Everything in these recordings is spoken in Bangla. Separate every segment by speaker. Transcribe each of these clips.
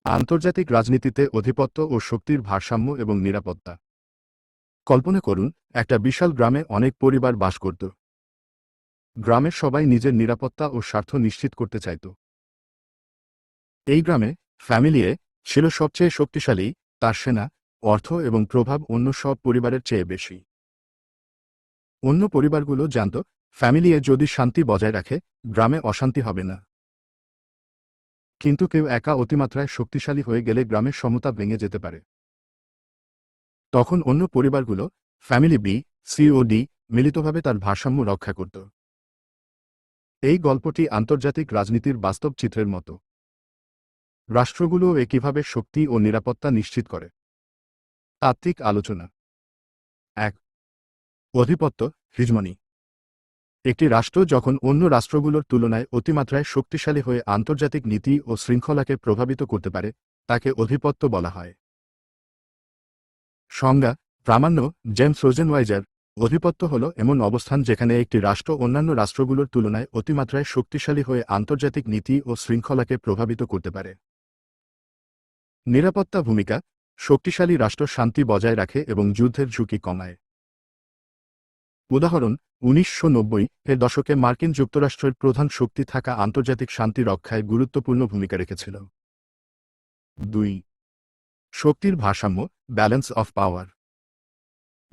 Speaker 1: আন্তর্জাতিক রাজনীতিতে আধিপত্য ও শক্তির ভারসাম্য এবং নিরাপত্তা। কল্পনা করুন, একটা বিশাল গ্রামে অনেক পরিবার বাস করত। গ্রামের সবাই নিজের নিরাপত্তা ও স্বার্থ নিশ্চিত করতে চাইত। এই গ্রামে ফ্যামিলি এ ছিল সবচেয়ে শক্তিশালী, তার সেনা, অর্থ এবং প্রভাব অন্য সব পরিবারের চেয়ে বেশি। অন্য পরিবারগুলো জানত, ফ্যামিলি এ যদি শান্তি বজায় রাখে, গ্রামে অশান্তি হবে না। কিন্তু কেউ একা অতিমাত্রায় শক্তিশালী হয়ে গেলে গ্রামের সমতা ভেঙে যেতে পারে। তখন অন্য পরিবারগুলো, ফ্যামিলি বি, সি ও ডি, মিলিতভাবে তার ভারসাম্য রক্ষা করত। এই গল্পটি আন্তর্জাতিক রাজনীতির বাস্তব চিত্রের মতো। রাষ্ট্রগুলো কিভাবে শক্তি ও নিরাপত্তা নিশ্চিত করে। তাত্ত্বিক আলোচনা। ১. আধিপত্য, হিজমনি। একটি রাষ্ট্র যখন অন্য রাষ্ট্রগুলোর তুলনায় অতিমাত্রায় শক্তিশালী হয়ে আন্তর্জাতিক নীতি ও শৃঙ্খলাকে প্রভাবিত করতে পারে, তাকে আধিপত্য বলা হয়। সংজ্ঞা, প্রামাণ্য, জেমস রোজেনওয়াইজার। আধিপত্য হল এমন অবস্থান যেখানে একটি রাষ্ট্র অন্যান্য রাষ্ট্রগুলোর তুলনায় অতিমাত্রায় শক্তিশালী হয়ে আন্তর্জাতিক নীতি ও শৃঙ্খলাকে প্রভাবিত করতে পারে। নিরাপত্তা ভূমিকা, শক্তিশালী রাষ্ট্র শান্তি বজায় রাখে এবং যুদ্ধের ঝুঁকি কমায়। উদাহরণ, ১৯৯০-এর দশকে মার্কিন যুক্তরাষ্ট্রের প্রধান শক্তি থাকা আন্তর্জাতিক শান্তি রক্ষায় গুরুত্বপূর্ণ ভূমিকা রেখেছিল। ২. শক্তির ভারসাম্য, ব্যালেন্স অফ পাওয়ার।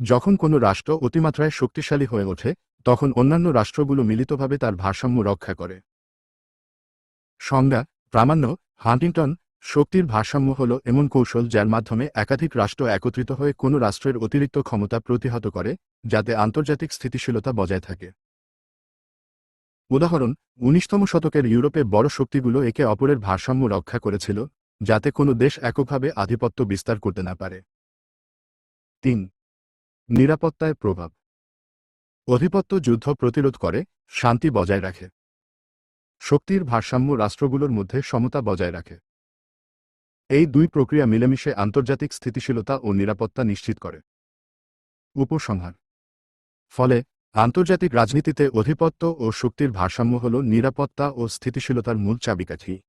Speaker 1: যখন কোনো রাষ্ট্র অতিমাত্রায় শক্তিশালী হয়ে ওঠে, তখন অন্যান্য রাষ্ট্রগুলো মিলিতভাবে তার ভারসাম্য রক্ষা করে। সংজ্ঞা, প্রামাণ্য, হান্টিংটন। শক্তির ভারসাম্য হল এমন কৌশল যার মাধ্যমে একাধিক রাষ্ট্র একত্রিত হয়ে কোনো রাষ্ট্রের অতিরিক্ত ক্ষমতা প্রতিহত করে, যাতে আন্তর্জাতিক স্থিতিশীলতা বজায় থাকে। উদাহরণ, ১৯তম শতকের ইউরোপে বড় শক্তিগুলো একে অপরের ভারসাম্য রক্ষা করেছিল, যাতে কোনো দেশ এককভাবে আধিপত্য বিস্তার করতে না পারে। ৩. নিরাপত্তায় প্রভাব। আধিপত্য যুদ্ধ প্রতিরোধ করে, শান্তি বজায় রাখে। শক্তির ভারসাম্য রাষ্ট্রগুলোর মধ্যে সমতা বজায় রাখে। এই দুই প্রক্রিয়া মিলেমিশে আন্তর্জাতিক স্থিতিশীলতা ও নিরাপত্তা নিশ্চিত করে। উপসংহার। ফলে আন্তর্জাতিক রাজনীতিতে আধিপত্য ও শক্তির ভারসাম্য হল নিরাপত্তা ও স্থিতিশীলতার মূল চাবিকাঠি।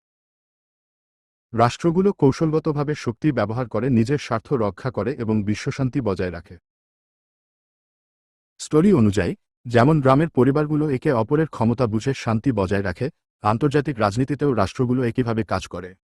Speaker 1: রাষ্ট্রগুলো কৌশলগতভাবে শক্তি ব্যবহার করে নিজের স্বার্থ রক্ষা করে এবং বিশ্বশান্তি বজায় রাখে। স্টোরি অনুযায়ী, যেমন গ্রামের পরিবারগুলো একে অপরের ক্ষমতা বুঝে শান্তি বজায় রাখে, আন্তর্জাতিক রাজনীতিতেও রাষ্ট্রগুলো একইভাবে কাজ করে।